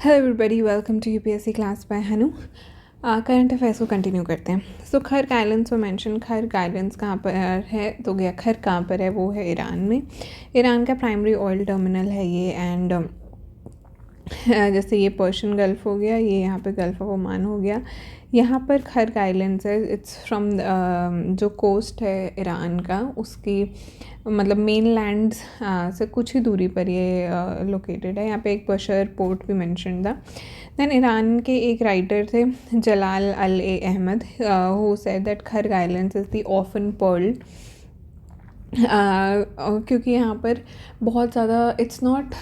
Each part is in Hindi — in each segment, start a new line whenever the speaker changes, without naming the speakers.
Hello everybody, welcome to UPSC class by Hanu. Current affairs को कंटिन्यू करते हैं। सो खर्क आइलैंड्स में मेंशन, खर्क आइलैंड्स कहाँ पर है तो गया खर्क कहाँ पर है, वो है ईरान में। ईरान का प्राइमरी ऑयल टर्मिनल है ये। एंड जैसे ये पर्शियन गल्फ़ हो गया, ये यहाँ पे गल्फ़ ऑफ ओमान हो गया, यहाँ पर खर्क आइलैंड्स है। इट्स फ्रॉम जो कोस्ट है ईरान का, उसकी मतलब मेन लैंड से कुछ ही दूरी पर ये लोकेटेड है। यहाँ पे एक बशर पोर्ट भी मेंशन था। दैन ईरान के एक राइटर थे Jalal Al e Ahmad, who said that Kharg islands is the orphan pearl, क्योंकि यहाँ पर बहुत ज़्यादा it's not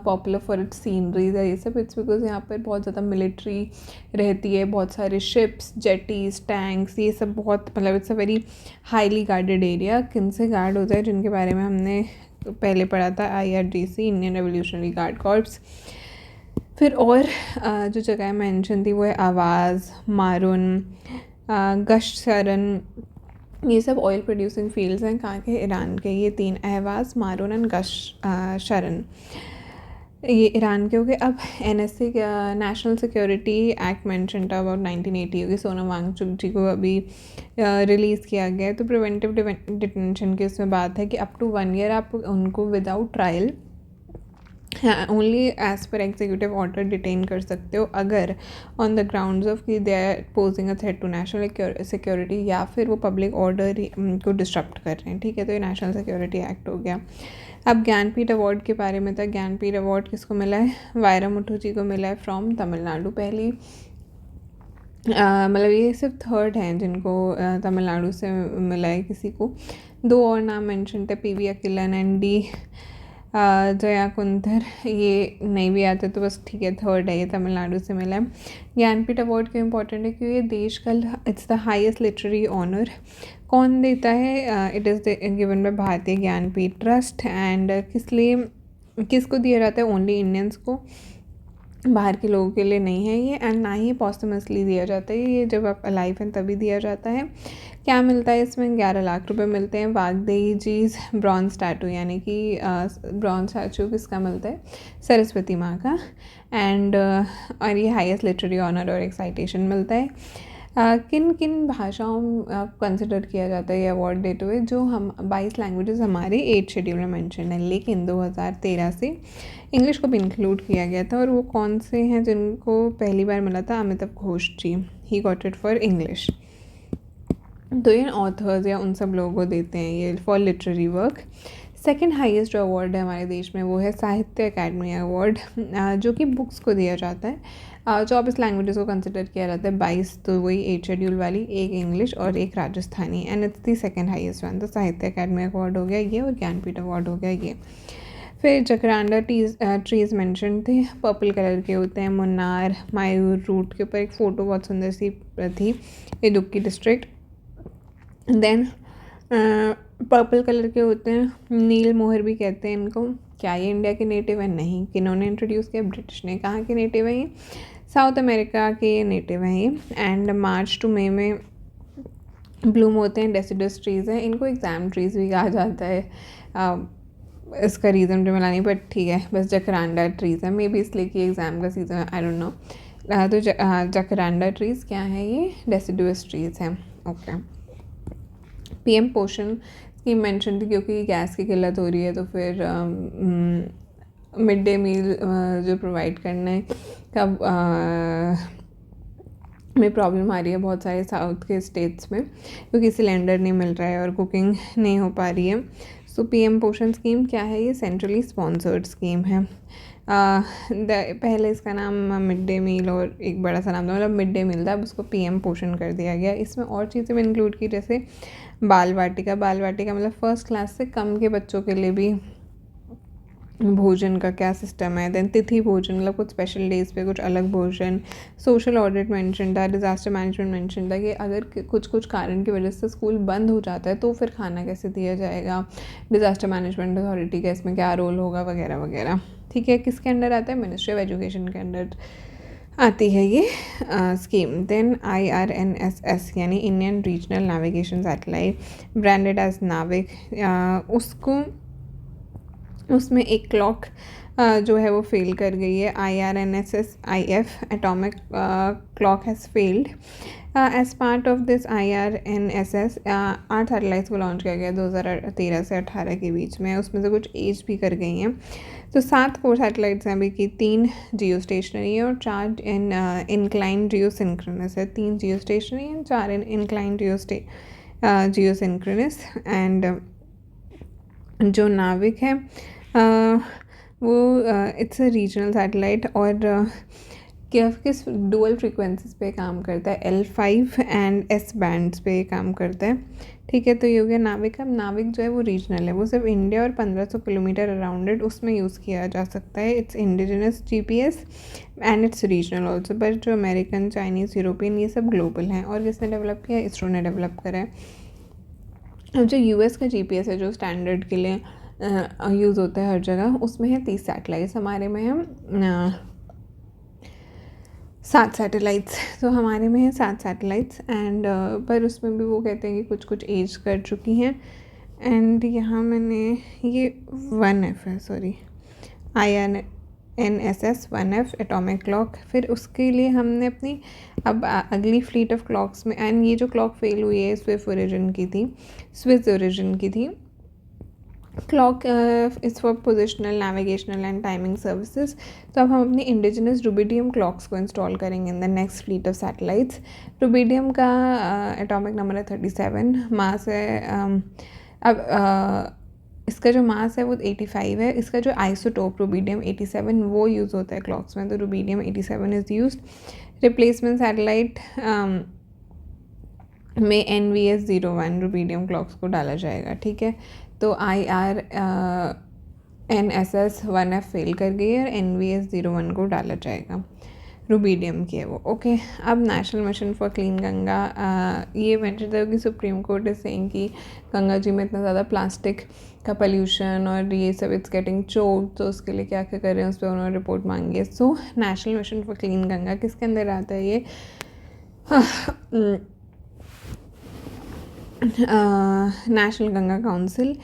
popular for its sceneries है ये सब। इट्स बिकॉज यहाँ पर बहुत ज़्यादा मिलिट्री रहती है, बहुत सारे शिप्स, जेटीज़, टैंक्स, ये सब बहुत मतलब it's a very highly guarded area. किन से गार्ड होता है, जिनके बारे में हमने पहले पढ़ा था, IRGC, Indian revolutionary guard corps. फिर और जो जगह मेंशन थी वो है आवाज़, मारून, गश्त शरन, ये सब ऑयल प्रोड्यूसिंग फील्ड्स हैं कहाँ के, ईरान के। ये तीन, अहवाज़, मारून एंड शरन, ये ईरान के हो गए। अब NSA national security act mention था अबाउट 1980 होगी, सोनम वांगचुक जी को अभी रिलीज़ किया गया है। तो प्रिवेंटिव डिटेंशन की इसमें बात है कि अप टू 1 ईयर आप उनको विदाउट ट्रायल ओनली एज पर एग्जीक्यूटिव ऑर्डर डिटेन कर सकते हो, अगर ऑन द ग्राउंड्स ऑफ कि they are posing a threat to national security, या फिर वो पब्लिक ऑर्डर को डिस्टर्ब कर रहे हैं। ठीक है, तो ये नेशनल सिक्योरिटी एक्ट हो गया। अब ज्ञानपीठ अवार्ड के बारे में था। ज्ञानपीठ अवार्ड किसको मिला है? वायरमुथु जी को मिला है फ्रॉम तमिलनाडु। पहली मतलब ये सिर्फ थर्ड हैं जिनको तमिलनाडु से मिला है किसी को। 2 और नाम मेंशन थे, PV Akilan and D Jaya Kundar, ये नहीं भी आते तो बस ठीक है, थर्ड है, ये तमिलनाडु से मिला है। ज्ञानपीठ अवार्ड क्यों इंपॉर्टेंट है? क्योंकि ये देश का it's the highest literary honour. कौन देता है? इट इज़ गिवन बाय भारतीय ज्ञानपीठ ट्रस्ट। एंड किसको दिया जाता है? ओनली इंडियंस को, बाहर के लोगों के लिए नहीं है ये। एंड ना ही पॉस्टमसली दिया जाता है ये, जब आप अलाइव हैं तभी दिया जाता है। क्या मिलता है इसमें? 11 लाख रुपए मिलते हैं। वाग्देवी जीज ब्रॉन्ज स्टैचू, यानी कि ब्रॉन्ज स्टैचू किसका मिलता है? सरस्वती माँ का। एंड और ये हाईएस्ट लिटरेरी ऑनर और एक साइटेशन मिलता है। किन किन भाषाओं कंसिडर किया जाता है ये अवार्ड देते हुए? जो हम 22 लैंग्वेजेस हमारे 8 शेड्यूल में मेंशन है, लेकिन 2013 से इंग्लिश को भी इंक्लूड किया गया था। और वो कौन से हैं जिनको पहली बार मिला था? Amitabh Ghosh ji, he got it for English. तो ये ऑथर्स या उन सब लोगों को देते हैं ये for literary work. Second highest जो अवार्ड है हमारे देश में वो है साहित्य अकादमी अवार्ड, जो कि बुक्स को दिया जाता है। 24 लैंग्वेजेस को कंसिडर किया जाता है, 22 तो वही 8 शेड्यूल वाली, एक इंग्लिश और एक Rajasthani. And it's the second highest one. तो साहित्य अकादमी अवार्ड हो गया ये, और ज्ञानपीठ अवार्ड हो गया ये। फिर जकरांडा ट्रीज़ मेंशन थे, पर्पल कलर के होते हैं। मुन्नार मायूर रूट के ऊपर एक फ़ोटो बहुत सुंदर सी थी, Idukki district. Then purple colour के होते हैं, नील मोहर भी कहते हैं इनको। क्या ये इंडिया के नेटिव है? नहीं। किन्होंने इंट्रोड्यूस किया? ब्रिटिश ने। कहाँ के नेटिव हैं ये? साउथ अमेरिका के नेटिव हैं ये। एंड मार्च टू मई में ब्लूम होते हैं, डेसिडस ट्रीज़ हैं। इनको एग्जाम ट्रीज़ भी कहा जाता है। इसका रीज़न मुझे मिला नहीं, बट ठीक है, बस जकरांडा ट्रीज़ है, मे बी इसलिए कि एग्ज़ाम का सीज़न है, आई डोंट नो। तो जकरांडा ट्रीज़ क्या है? ये डेसिडुअस ट्रीज़ हैं। ओके। PM पोषण स्कीम मेंशन थी, क्योंकि गैस की किल्लत हो रही है, तो फिर मिड डे मील जो प्रोवाइड करने का में प्रॉब्लम आ रही है बहुत सारे साउथ के स्टेट्स में, क्योंकि सिलेंडर नहीं मिल रहा है और कुकिंग नहीं हो पा रही है। सो PM पोषण स्कीम क्या है? ये सेंट्रली स्पॉन्सर्ड स्कीम है। पहले इसका नाम मिड डे मील और एक बड़ा सा नाम था, मतलब मिड डे मील था, अब उसको PM पोषण कर दिया गया। इसमें और चीज़ें भी इंक्लूड की, जैसे बाल वाटिका मतलब फर्स्ट क्लास से कम के बच्चों के लिए भी भोजन का क्या सिस्टम है। देन तिथि भोजन, मतलब कुछ स्पेशल डेज पे कुछ अलग भोजन। सोशल ऑडिट मेंशन था। डिज़ास्टर मैनेजमेंट मेंशन था कि अगर कुछ कारण की वजह से स्कूल बंद हो जाता है तो फिर खाना कैसे दिया जाएगा, डिज़ास्टर मैनेजमेंट अथॉरिटी का इसमें क्या रोल होगा, वगैरह वगैरह। ठीक है, किसके अंडर आता है? मिनिस्ट्री ऑफ एजुकेशन के अंडर आती है ये स्कीम। देन IRNSS यानी Indian regional navigation satellite, branded as NavIC, उसमें एक क्लॉक जो है वो फेल कर गई है। IRNSS-IF atomic clock has failed. As part of this IRNSS 8 satellites को लॉन्च किया गया 2013 से 18 के बीच में, उसमें से कुछ एज भी कर गई हैं। तो 7 कोर सैटेलाइट्स हैं अभी की, 3 जियो स्टेशनरी है और 4 इंक्लाइन जियो सिंक्रोनस है। 3 जियो स्टेशनरी हैं, 4 इंक्लाइन जियो सिंक्रोनस। एंड जो नाविक है वो इट्स अ रीजनल सैटेलाइट और किस डुअल फ्रीक्वेंसीज पे काम करता है, L5 एंड S बैंड्स पे काम करता है। ठीक है, तो ये हो गया नाविक। अब नाविक जो है वो रीजनल है, वो सिर्फ इंडिया और 1500 किलोमीटर अराउंड उसमें यूज़ किया जा सकता है। It's indigenous GPS and it's regional also, but जो अमेरिकन, चाइनीज़, यूरोपियन ये सब ग्लोबल हैं। और किसने डेवलप किया? इसरो ने डेवलप करा है। अब जो US का GPS है, जो स्टैंडर्ड के लिए यूज़ होता है हर जगह, उसमें है 30 सैटेलाइट्स, हमारे में है 7 सैटेलाइट्स। तो हमारे में है 7 सैटेलाइट्स एंड पर उसमें भी वो कहते हैं कि कुछ कुछ एज कर चुकी हैं। एंड यहाँ मैंने ये 1F है, sorry, IRNSS 1F atomic clock. फिर उसके लिए हमने अपनी अब अगली फ्लीट ऑफ क्लॉक्स में, एंड ये जो क्लॉक फेल हुई है स्विस ओरिजिन की थी। Clock is for positional, navigational and timing services. तो अब हम अपनी इंडिजिनस रुबिडियम क्लॉक्स को इंस्टॉल करेंगे in the next fleet of satellites. Rubidium का एटॉमिक नंबर है 37, मास है अब इसका जो मास है वो 85 है। इसका जो आइसोटोप रुबिडियम 87 वो यूज़ होता है क्लॉक्स में, तो rubidium 87 is used. Replacement satellite में NVS-01 रुबिडियम क्लॉक्स को डाला जाएगा। ठीक है, तो IRNSS 1F फेल कर गई है और NVS-01 को डाला जाएगा, रुबिडियम की है वो। ओके, अब national mission for clean Ganga, ये मेंशन था कि सुप्रीम कोर्ट इज सेइंग कि गंगा जी में इतना ज़्यादा प्लास्टिक का पोल्यूशन और ये सब इट्स गेटिंग चोक्ड, तो उसके लिए क्या क्या कर रहे हैं उस पर उन्होंने रिपोर्ट मांगी है। So national mission for clean Ganga किसके अंदर आता है? ये नेशनल गंगा काउंसिल।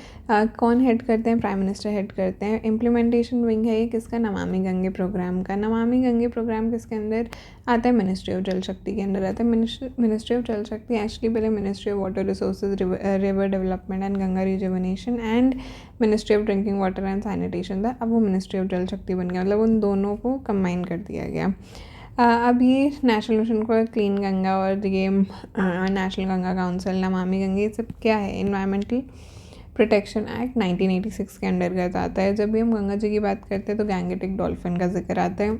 कौन हेड करते हैं? प्राइम मिनिस्टर हेड करते हैं। इम्प्लीमेंटेशन विंग है ये किसका? नमामि गंगे प्रोग्राम का। नमामि गंगे प्रोग्राम किसके अंदर आता है? मिनिस्ट्री ऑफ जल शक्ति के अंदर आता है। मिनिस्ट्री ऑफ जल शक्ति एक्चुअली पहले ministry of water resources, river development and Ganga rejuvenation and ministry of drinking water and sanitation था। अब वो मिनिस्ट्री ऑफ जल शक्ति बन गया, मतलब उन दोनों को कंबाइन कर दिया गया। अब ये national mission for clean Ganga और ये नेशनल गंगा काउंसिल, नमामि गंगे, ये सब क्या है? इन्वायरमेंटल प्रोटेक्शन एक्ट 1986 के अंतर्गत आता है। जब भी हम गंगा जी की बात करते हैं तो गैंगेटिक डॉल्फिन का जिक्र आता है।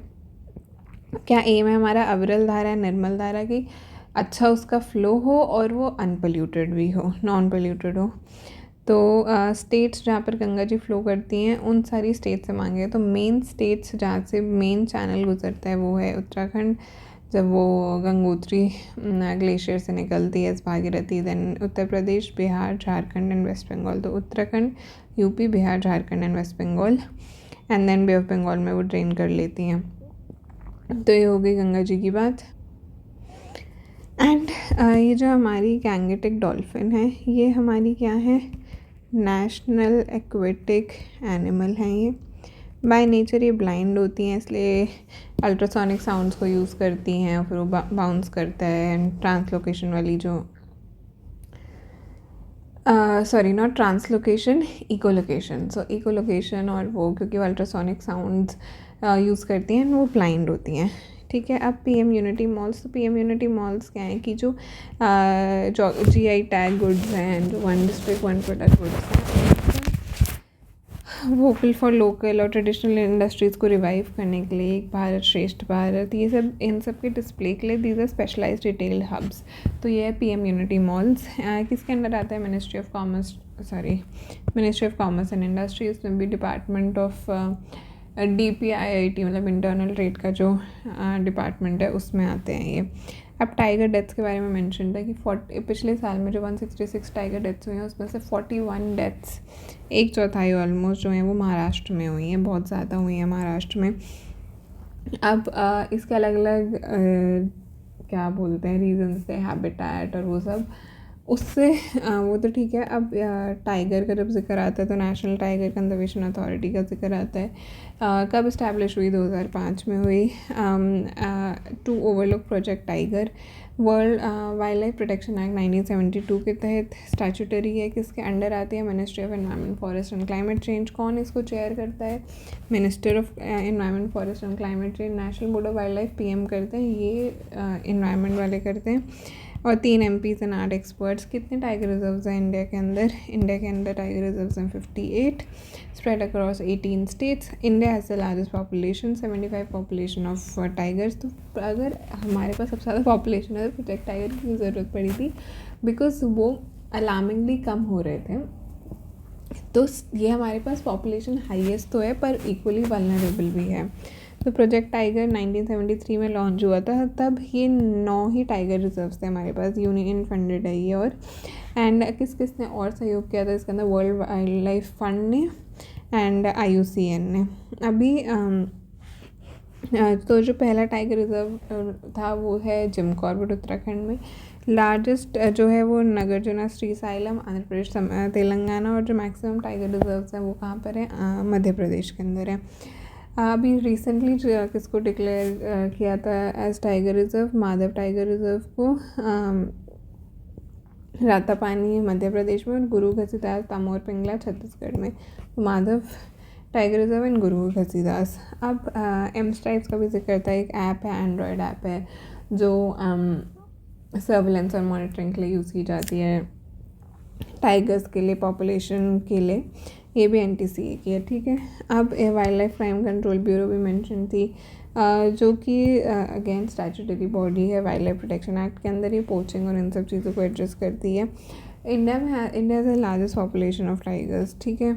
क्या एम है हमारा? अविरल धारा, निर्मल धारा की अच्छा उसका फ्लो हो और वो अनपोल्यूटेड भी हो, नॉन पोल्यूटेड हो। तो स्टेट्स जहाँ पर गंगा जी फ्लो करती हैं उन सारी स्टेट से मांगे, तो मेन स्टेट्स जहाँ से मेन चैनल गुजरता है वो है उत्तराखंड, जब वो गंगोत्री ग्लेशियर से निकलती है Bhagirathi. Then Uttar Pradesh, Bihar, Jharkhand and West Bengal. तो Uttarakhand, UP, Bihar, Jharkhand and West Bengal, and then Bay of Bengal में वो ड्रेन कर लेती हैं। तो ये हो गई गंगा जी की बात। एंड ये जो हमारी गैंगेटिक डॉल्फिन है ये हमारी क्या है? नेशनल एक्वेटिक एनिमल हैं। ये बाय नेचर ये ब्लाइंड होती हैं, इसलिए अल्ट्रासोनिक साउंड्स को यूज़ करती हैं और फिर वो बाउंस करता है। एंड ट्रांसलोकेशन वाली जो sorry not translocation, echolocation. So echolocation और वो क्योंकि वो अल्ट्रासोनिक साउंड्स यूज़ करती हैं वो ब्लाइंड होती हैं। ठीक है, अब PM यूनिटी मॉल्स। तो PM यूनिटी मॉल्स क्या हैं कि जो GI टैग गुड्स हैं, जो 1 डिस्ट्रिक्ट 1 प्रोडक्ट गुड्स हैं, वोकल फॉर लोकल और ट्रेडिशनल इंडस्ट्रीज़ को रिवाइव करने के लिए, एक भारत श्रेष्ठ भारत, ये सब इन सब के डिस्प्ले के लिए these are specialised retail hubs. तो ये है PM यूनिटी मॉल्स। किसके अंडर आता है? Ministry of commerce and industry. इसमें भी डिपार्टमेंट ऑफ DPIIT मतलब इंटरनल ट्रेड का जो डिपार्टमेंट है उसमें आते हैं ये। अब टाइगर डेथ्स के बारे में मेंशन था कि पिछले साल में जो 166 टाइगर डेथ्स हुई हैं उसमें से 41 डेथ्स, 1/4 ऑलमोस्ट जो हैं वो महाराष्ट्र में हुई हैं, बहुत ज़्यादा हुई हैं महाराष्ट्र में। अब इसके अलग अलग क्या बोलते हैं रीजन्स थे, हैबिटेट और वो सब, उससे वो तो ठीक है। अब टाइगर का जब ज़िक्र आता है तो नेशनल टाइगर कंजर्वेशन अथॉरिटी का ज़िक्र आता है। कब इस्टेब्लिश हुई? 2005 में हुई, to overlook project tiger. World wild life protection act 1972 के तहत स्टैट्यूटरी है, किसके अंडर आती है? Ministry of environment, forest and climate change. कौन इसको चेयर करता है? Minister of environment, forest and climate change. National board of wild life PM करते हैं, ये एनवायरनमेंट वाले करते हैं। और 3 MPs एंड 8 एक्सपर्ट्स। कितने टाइगर रिजर्व्स हैं इंडिया के अंदर? इंडिया के अंदर टाइगर रिजर्व्स हैं 58, spread across 18 states. India has the largest population, 75 population of tigers. तो अगर हमारे पास सबसे ज़्यादा पॉपुलेशन है तो प्रोटेक्ट टाइगर की ज़रूरत पड़ी थी, बिकॉज वो अलार्मिंगली कम हो रहे थे। तो ये हमारे पास पॉपुलेशन हाईएस्ट तो है पर इक्वली वल्नरेबल भी है। तो प्रोजेक्ट टाइगर 1973 में लॉन्च हुआ था, तब ये 9 ही टाइगर रिजर्व्स थे हमारे पास। यूनियन फंडेड है ये। और एंड किस किस ने और सहयोग किया था इसके अंदर? वर्ल्ड वाइल्ड लाइफ फंड ने एंड IUCN ने। अभी तो जो पहला टाइगर रिजर्व था वो है जिम कॉर्बेट उत्तराखंड में। लार्जेस्ट जो है वो नागार्जुन श्रीशैलम आंध्र प्रदेश, तेलंगाना। और जो मैक्सिमम टाइगर रिजर्व्स हैं वो कहाँ पर है? मध्य प्रदेश के अंदर है। अभी रिसेंटली किसको डिक्लेयर किया था as tiger reserve? Madhav tiger reserve को रातापानी मध्य प्रदेश में और गुरु घसीदास तामोर पिंगला छत्तीसगढ़ में। तो माधव टाइगर रिजर्व एंड गुरु घसीदास। अब एमस्ट्राइप्स का भी जिक्र था। एक ऐप है, एंड्रॉयड ऐप है, जो सर्विलेंस और मॉनिटरिंग के लिए यूज़ की जाती है, टाइगर्स के लिए, पॉपुलेशन के लिए। ये भी NTCA की है, ठीक है। अब wild life crime control bureau भी मेंशन थी, जो कि अगेन स्टैट्यूटरी बॉडी है वाइल्ड लाइफ प्रोटेक्शन एक्ट के अंदर। ये पोचिंग और इन सब चीज़ों को एड्रेस करती है। India is the largest population of tigers, ठीक है।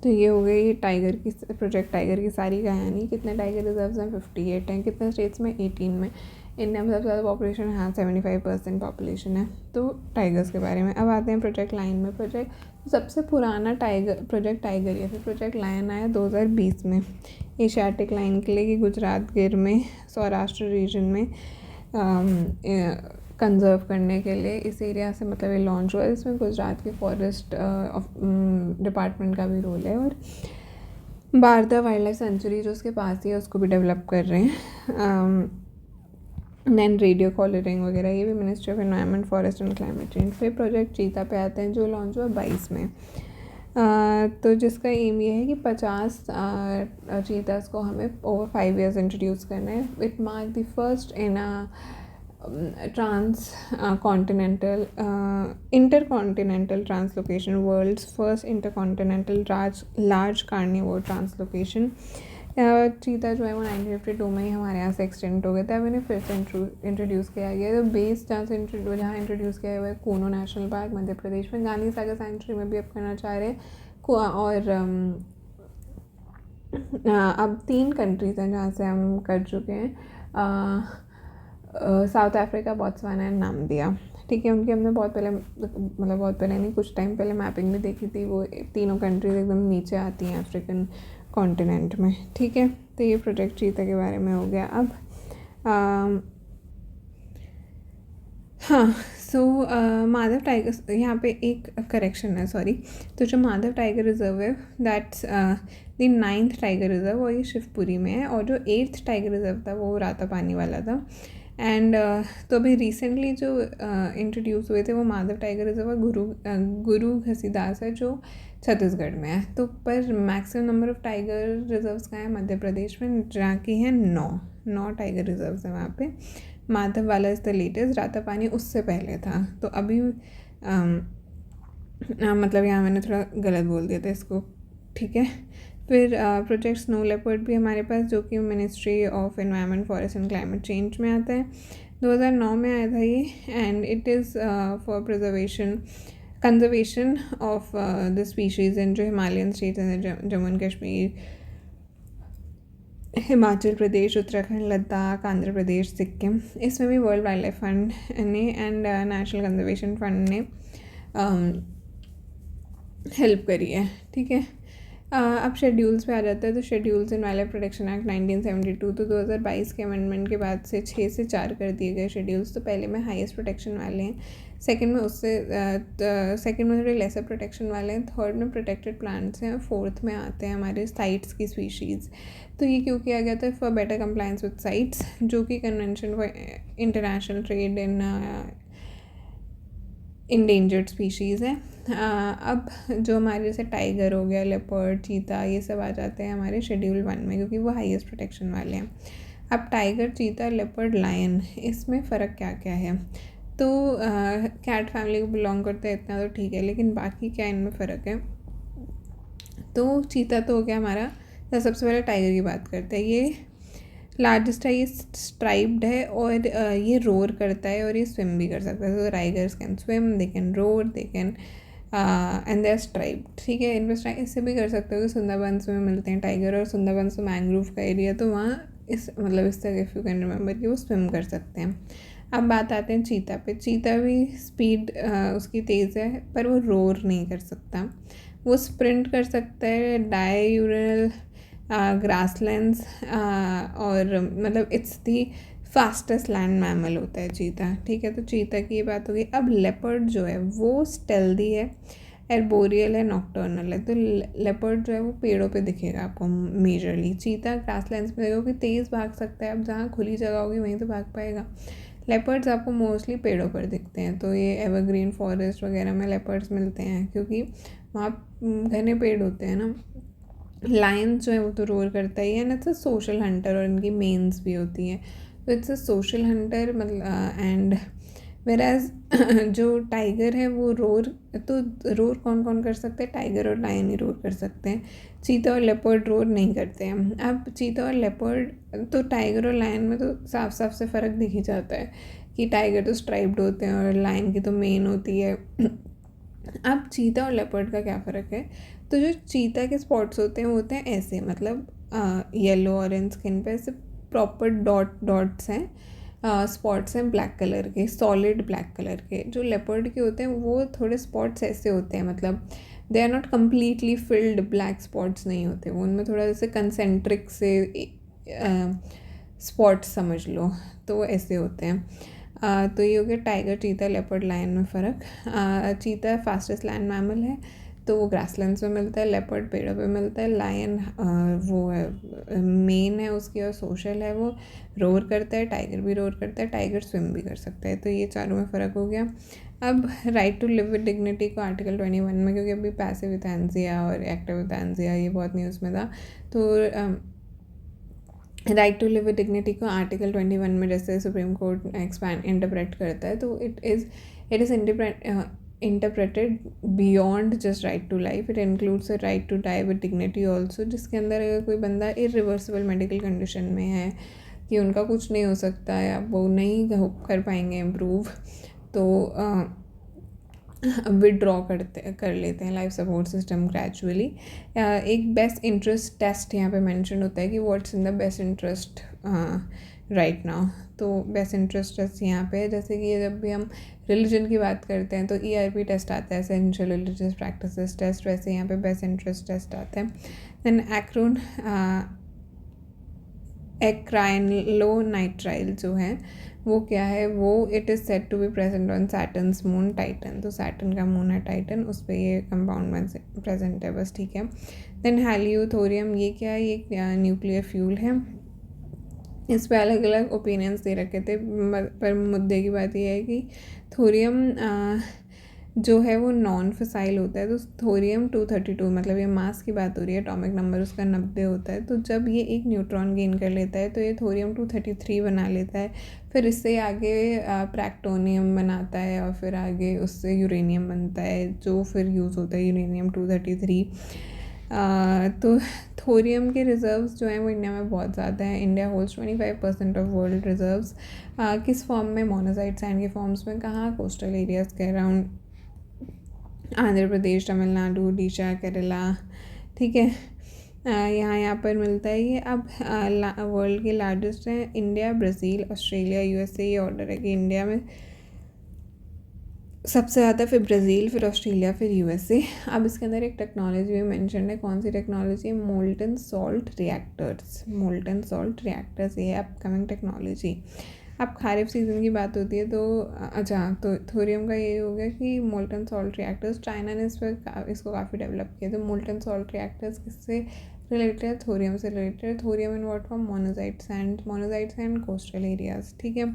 तो ये हो गई टाइगर की, प्रोजेक्ट टाइगर की सारी कहानी। कितने टाइगर रिजर्व्स हैं? 58 हैं। कितने स्टेट्स में? 18 में। इंडिया में सबसे ज़्यादा पॉपुलेशन है, 75% पॉपुलेशन है। तो टाइगर्स के बारे में अब आते हैं प्रोजेक्ट लाइन में। प्रोजेक्ट सबसे पुराना टाइगर प्रोजेक्ट टाइगर या फिर प्रोजेक्ट लायन आया 2020 में एशियाटिक लाइन के लिए, कि गुजरात गिर में सौराष्ट्र रीजन में कंजर्व करने के लिए इस एरिया से मतलब ये लॉन्च हुआ है। इसमें गुजरात के फॉरेस्ट डिपार्टमेंट का भी रोल है। और बारदा वाइल्ड लाइफ सेंचुरी जो उसके पास ही है उसको भी डेवलप कर रहे हैं। देन रेडियो कॉलरिंग वगैरह, ये भी ministry of environment, forest and climate change. फिर प्रोजेक्ट चीता पे आते हैं जो लॉन्च हुआ 22 में। तो जिसका एम ये है कि 50 चीतास को हमें ओवर 5 years इंट्रोड्यूस करना है। It mark the first in intercontinental translocation, world's first intercontinental large carnivore translocation। चीता जो है वो 1952 में ही हमारे यहाँ से एक्सटेंट हो गए थे। अब इन्हें फिर से इंट्रोड्यूस किया गया है। तो बेस जहाँ इंट्रोड्यूस किया हुआ है कूनो नेशनल पार्क मध्य प्रदेश में। गांधी सागर सेंचुरी में भी अब करना चाह रहे हैं। और अब 3 कंट्रीज़ हैं जहाँ से हम कर चुके हैं, south Africa, Botswana and Namibia, ठीक है। उनकी हमने बहुत पहले, मतलब बहुत पहले नहीं, कुछ टाइम पहले मैपिंग में देखी थी। वो तीनों कंट्रीज एकदम नीचे आती हैं अफ्रीकन कॉन्टिनेंट में, ठीक है। तो ये प्रोजेक्ट चीता के बारे में हो गया। अब हाँ, सो माधव टाइगर, यहाँ पे एक करेक्शन है, सॉरी। तो जो माधव टाइगर रिजर्व है that's the 9th tiger reserve, और ये शिवपुरी में है। और जो 8th टाइगर रिजर्व था वो रातापानी वाला था। एंड तो अभी रिसेंटली जो इंट्रोड्यूस हुए थे वो माधव टाइगर रिजर्व और गुरु घसीदास है जो छत्तीसगढ़ में है। तो पर maximum number of tiger reserves का है मध्य प्रदेश में, जहाँ की हैं 9 टाइगर रिजर्व्स हैं वहाँ पे। माधव वाला इज़ द लेटेस्ट, रातापानी उससे पहले था। तो अभी मतलब यहाँ मैंने थोड़ा गलत बोल दिया था इसको, ठीक है। फिर प्रोजेक्ट स्नो लेपर्ड भी हमारे पास, जो कि ministry of environment, forest and climate change में आता है। 2009 में आया था ये। And it is for conservation of the species in जो हिमालयन स्टेट्स हैं, जम्मू एंड कश्मीर, हिमाचल प्रदेश, उत्तराखंड, लद्दाख, आंध्र प्रदेश, सिक्किम। इसमें भी वर्ल्ड वाइल्ड लाइफ फंड ने एंड नेशनल कंजर्वेशन फंड ने हेल्प करी है, ठीक है। अब शेड्यूल्स पे आ जाता है। तो शेड्यूल्स इन वाइल्ड लाइफ प्रोटेक्शन एक्ट 1972, तो 2022 के अमेंडमेंट के बाद से 6 से 4 कर दिए गए शेड्यूल्स। तो पहले में हाईएस्ट प्रोटेक्शन वाले हैं सेकंड में उससे सेकंड में थोड़े लेसर प्रोटेक्शन वाले हैं, थर्ड में प्रोटेक्टेड प्लांट्स हैं, फोर्थ में आते हैं हमारे साइट्स की स्पीशीज़। तो ये क्यों किया गया था? For better compliance with sites, जो कि convention for international trade in endangered species है। अब जो हमारे जैसे टाइगर हो गया, लेपर्ड, चीता, ये सब आ जाते हैं हमारे शेड्यूल 1 में, क्योंकि वो हाईएस्ट प्रोटेक्शन वाले हैं। अब टाइगर, चीता, लेपर्ड, लायन, इसमें फ़र्क क्या क्या है? तो कैट फैमिली को बिलोंग करते हैं इतना तो ठीक है, लेकिन बाकी क्या इनमें फ़र्क है? तो चीता तो हो गया हमारा। तो सबसे पहले टाइगर की बात करते हैं। ये लार्जेस्ट है, ये स्ट्राइप्ड है और ये रोर करता है और ये स्विम भी कर सकता है। तो tigers can swim, they can roar, they can and they are striped. ठीक है, इन पर इससे भी कर सकते हो कि सुंदरबंस में मिलते हैं टाइगर, और सुंदरबंस में मैंग्रोव का एरिया, तो वहाँ इस मतलब इस तरह इफ़ यू कैन रिमेंबर कि वो स्विम कर सकते हैं। अब बात आते हैं चीता पे। चीता भी स्पीड उसकी तेज़ है, पर वो रोर नहीं कर सकता। वो स्प्रिंट कर सकता है, डाययूरल ग्रासलैंड्स, और मतलब it's the fastest land mammal होता है चीता। ठीक है, तो चीता की ये बात हो गई। अब लेपर्ड जो है वो स्टेल्दी है, एर्बोरियल है, नॉक्टर्नल है। तो लेपर्ड जो है वो पेड़ों पे दिखेगा आपको मेजरली। चीता ग्रासलैंड्स में देखो कि तेज़ भाग सकता है, अब जहाँ खुली जगह होगी वहीं तो भाग पाएगा। लेपर्ड्स आपको मोस्टली पेड़ों पर दिखते हैं, तो ये एवरग्रीन फॉरेस्ट वगैरह में लेपर्ड्स मिलते हैं, क्योंकि वहाँ घने पेड़ होते हैं ना। लायंस जो है वो तो रोर करता ही है, and it's a social Hunter, और इनकी मेन्स भी होती हैं। तो इट्स अ सोशल हंटर, मतलब एंड वेर एज जो टाइगर है वो रोर, तो रोर कौन कौन कर सकते हैं? टाइगर और लायन ही रोर कर सकते हैं। चीता और लेपर्ड रोर नहीं करते हैं। अब चीता और लेपर्ड, तो टाइगर और लायन में तो साफ साफ से फ़र्क दिख ही जाता है कि टाइगर तो स्ट्राइप्ड होते हैं और लायन की तो मेन होती है। अब चीता और लेपर्ड का क्या फ़र्क है? तो जो चीता के स्पॉट्स होते हैं वो होते हैं ऐसे, मतलब येलो ऑरेंज स्किन पे ऐसे प्रॉपर डॉट डॉट्स हैं, स्पॉट्स हैं ब्लैक कलर के, सॉलिड ब्लैक कलर के। जो लेपर्ड के होते हैं वो थोड़े स्पॉट्स ऐसे होते हैं, मतलब they are not completely filled, black spots नहीं होते वो, उनमें थोड़ा जैसे कंसेंट्रिक से स्पॉट्स समझ लो, तो ऐसे होते हैं। तो ये हो गया टाइगर, चीता, लेपर्ड, लायन में फ़र्क। चीता फास्टेस्ट लैंड मैमल है, तो वो ग्रासलैंड्स में मिलता है। लेपर्ड पेड़ों पे मिलता है। लायन वो है मेन है उसकी और सोशल है, वो रोर करता है। टाइगर भी रोर करता है, टाइगर स्विम भी कर सकता है। तो ये चारों में फ़र्क हो गया। अब right to live with dignity को आर्टिकल 21 में, क्योंकि अभी पैसिव यूथैनेसिया और एक्टिव यूथैनेसिया ये बहुत न्यूज़ में था, तो right to live with dignity को आर्टिकल 21 में जैसे सुप्रीम कोर्ट एक्सपैंड इंटरप्रेट करता है, तो it is interpreted beyond just right to life. It includes a right to die with dignity also, जिसके अंदर अगर कोई बंदा इरिवर्सिबल मेडिकल कंडीशन में है कि उनका कुछ नहीं हो सकता है, अब वो नहीं कर पाएंगे इम्प्रूव, तो विड्रॉ कर लेते हैं लाइफ सपोर्ट सिस्टम ग्रेजुअली। एक बेस्ट इंटरेस्ट टेस्ट यहाँ पे मेंशन होता है कि what's in the best interest right now. तो बेस्ट इंटरेस्ट टेस्ट यहाँ पे है, जैसे कि जब भी हम रिलीजन की बात करते हैं तो ERP टेस्ट आता है, एसेंशियल रिलीजियस प्रैक्टिसेस टेस्ट, वैसे यहाँ पे बेस्ट इंटरेस्ट टेस्ट आता है। देन एक्रोन एक्राइनलोनाइट्राइल जो है वो क्या है? वो it is said to be present on Saturn's moon Titan. तो सैटर्न का मून है टाइटन, उस पर ये कंपाउंड में प्रेजेंट है, बस। ठीक है। देन हेलियोथोरियम, ये क्या है? ये न्यूक्लियर फ्यूल है। इस पर अलग अलग ओपिनियंस दे रखे थे, पर मुद्दे की बात यह है कि थोरियम जो है वो नॉन फिसाइल होता है। तो थोरियम 232, मतलब ये मास की बात हो रही है, एटॉमिक नंबर उसका 90 होता है। तो जब ये एक न्यूट्रॉन गेन कर लेता है तो ये थोरियम 233 बना लेता है, फिर इससे आगे प्रैक्टोनियम बनाता है, और फिर आगे उससे यूरेनियम बनता है, जो फिर यूज़ होता है यूरेनियम 233। तो थोरियम के रिज़र्व्स जो हैं वो इंडिया में बहुत ज़्यादा है। India holds 25% of world reserves. किस फॉर्म में? मोनोसाइट सैंड के फॉर्म्स में। कहाँ? कोस्टल एरियाज़ के अराउंड आंध्र प्रदेश, तमिलनाडु, उड़ीसा, केरला। ठीक है, यहाँ पर मिलता है ये। अब वर्ल्ड के लार्जेस्ट हैं इंडिया, ब्राज़ील, ऑस्ट्रेलिया, USA। ये ऑर्डर है कि इंडिया में सबसे ज़्यादा, फिर ब्राज़ील, फिर ऑस्ट्रेलिया, फिर USA। अब इसके अंदर एक टेक्नोलॉजी भी मेंशन है। कौन सी टेक्नोलॉजी है? Molten salt reactors. Molten salt reactors, ये अपकमिंग टेक्नोलॉजी। अब खारिफ सीज़न की बात होती है तो अच्छा, तो थोरियम का ये हो गया कि मोल्टन सॉल्ट रिएक्टर्स, चाइना ने इस पर इसको काफ़ी डेवलप किया। तो मोल्टन सॉल्ट रिएक्टर्स किससे रिलेटेड है? थोरियम से रिलेटेड है। Thorium in what form? Monazite sand coastal areas, ठीक है।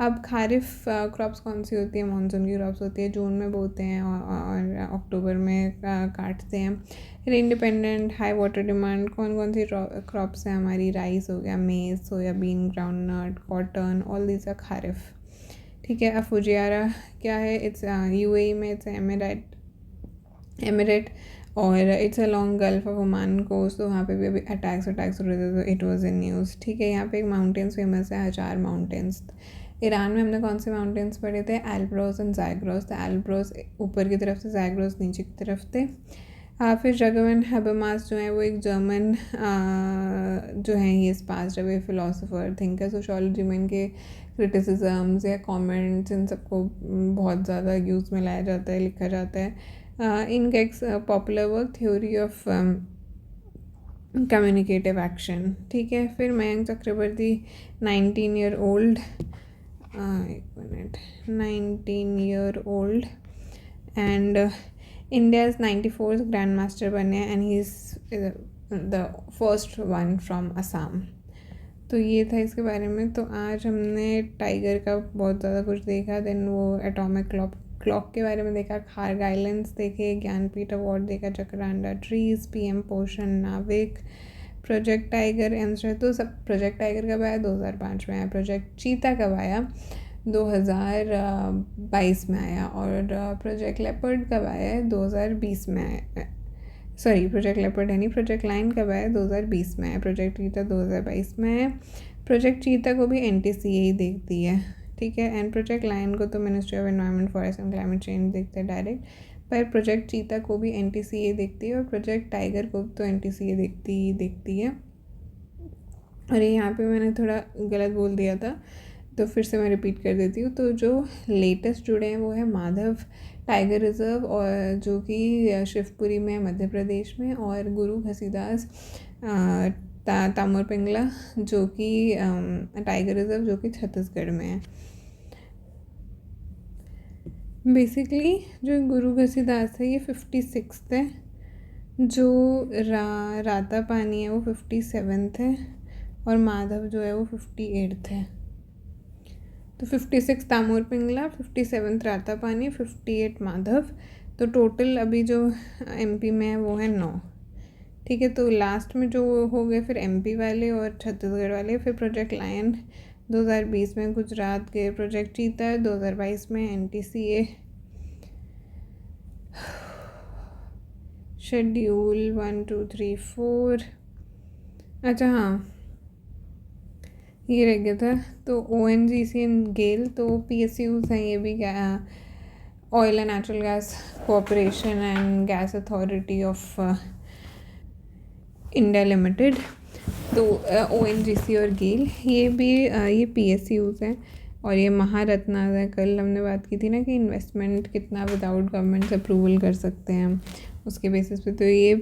अब खारिफ क्रॉप्स कौन सी होती है? मानसून की क्रॉप्स होती है, जून में बोते हैं और अक्टूबर में काटते हैं। इंडिपेंडेंट हाई वाटर डिमांड कौन कौन सी क्रॉप्स हैं हमारी? राइस हो गया, maize, soybean, groundnut, cotton, all these are kharif, ठीक है। अब फुजियारा क्या है? इट्स यूएई में, इट्स एमिरेट और it's along Gulf of Oman coast. तो वहाँ पे भी अभी अटैक्स हो रहे थे, तो इट वाज इन न्यूज़, ठीक है। यहाँ पे एक माउंटेन्स फेमस है, हजार माउंटेन्स। ईरान में हमने कौन से माउंटेन्स पढ़े थे? Elbrus and ज़ायग्रोस। तो एल्ब्रोस ऊपर की तरफ से, ज़ायग्रोस नीचे की तरफ थे। फिर जगवन हैबरमास जो है वो एक जर्मन जो हैं, ये passed away philosopher, thinker, sociology में इनके क्रिटिसिजम्स या कमेंट्स इन सबको बहुत ज़्यादा यूज़ में लाया जाता है, लिखा जाता है। इनका एक popular work theory of communicative action, ठीक है। फिर मयंक चक्रवर्ती 19 ईयर ओल्ड, एक मिनट, 19 year old and India's 94th grandmaster बने and he is the first one from Assam. तो ये था इसके बारे में। तो आज हमने टाइगर का बहुत ज़्यादा कुछ देखा, देन वो एटॉमिक क्लॉक के बारे में देखा, खारग आइलैंड्स देखे, ज्ञानपीठ अवार्ड देखा, जकरांडा ट्रीज़, पीएम पोषण, नाविक, प्रोजेक्ट टाइगर, एम्स। तो सब प्रोजेक्ट टाइगर कब आया? 2005 में आया। प्रोजेक्ट चीता कब आया? 2022 में आया। और प्रोजेक्ट लेपर्ड कब आया है? 2020 में आया। सॉरी, प्रोजेक्ट लेपर्ड है नहीं, प्रोजेक्ट लाइन कब आया? 2020 में आया। प्रोजेक्ट चीता 2022 में आया। प्रोजेक्ट चीता को भी NTCA ही देखती है, ठीक है। एंड प्रोजेक्ट लाइन को तो ministry of environment, forest and climate change देखते हैं डायरेक्ट, पर प्रोजेक्ट चीता को भी NTCA देखती है और प्रोजेक्ट टाइगर को तो NTCA देखती है। और यहाँ पे मैंने थोड़ा गलत बोल दिया था, तो फिर से मैं रिपीट कर देती हूँ। तो जो लेटेस्ट जुड़े हैं वो है माधव टाइगर रिज़र्व, और जो कि शिवपुरी में, मध्य प्रदेश में, और गुरु घसीदास तामुर पिंगला जो कि टाइगर रिज़र्व जो कि छत्तीसगढ़ में है। बेसिकली जो गुरु घसीदास है ये 56th है, जो राता पानी है वो 57th है, और माधव जो है वो 58th है। तो 56 तामुर पिंगला, 57 राता पानी, 58 माधव। तो टोटल अभी जो MP में है वो है 9, ठीक है। तो लास्ट में जो हो गए फिर MP वाले और छत्तीसगढ़ वाले। फिर प्रोजेक्ट लायन 2020 में गुजरात के, प्रोजेक्ट चीता 2022 में NTCA। शेड्यूल 1 2 3 4, अच्छा हाँ ये रह गया था। तो ONGC एंड गेल, तो PSUs हैं ये भी, oil and natural gas corporation and gas authority of India limited. तो ONGC और गेल ये भी ये PSUs हैं, और ये महारत्ना है। कल हमने बात की थी ना कि इन्वेस्टमेंट कितना विदाउट गवर्नमेंट अप्रूवल कर सकते हैं हम, उसके बेसिस पे। तो ये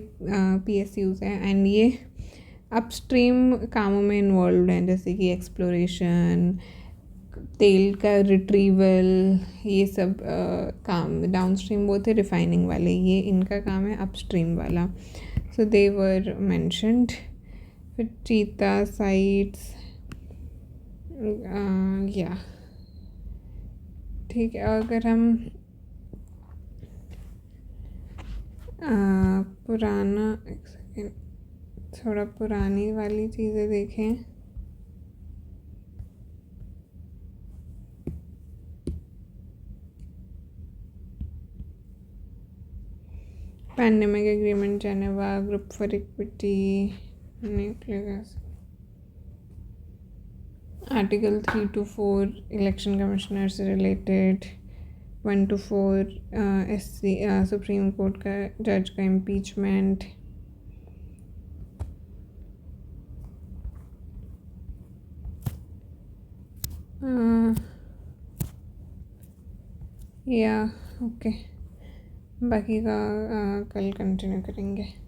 PSUs हैं एंड ये अपस्ट्रीम कामों में इन्वॉल्व हैं, जैसे कि एक्सप्लोरेशन, तेल का रिट्रीवल, ये सब काम। डाउनस्ट्रीम वो थे रिफाइनिंग वाले, ये इनका काम है अपस्ट्रीम वाला। सो दे वर मेंशन्ड। फिर चीता साइट्स, या ठीक है। अगर हम पुराना, एक सेकेंड, थोड़ा पुरानी वाली चीज़ें देखें। Pandemic agreement, Geneva group for equity, nuclear gas, article 3 to 4 election commissioner से related, 1 to 4 SC supreme court का जज का इम्पीचमेंट, या ओके, बाकी का कल कंटिन्यू करेंगे।